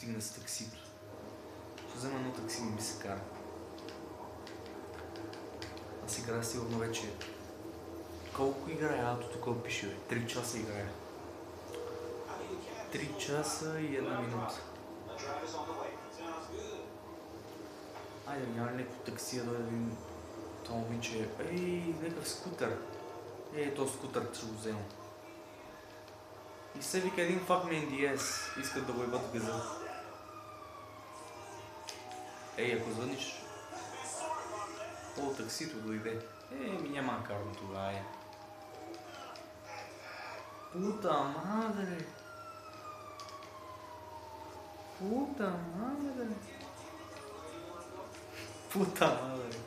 стигна с таксито. Ще взема едно такси, ми се кара. Аз играя сигурно вече... Колко играя? Тук пише, 3 часа играя. 3 часа и 1 минута. Айде, няма ли някакво такси, да дойде да видим това момиче. Ей, някакъв скутер. То скутер ще го взема. И се вика един fuck me in the ass. Искат да го ебат в газа. Ако звъниш... таксито дойде. Ми няма карно тогава. Puta madre. Puta madre. Puta madre.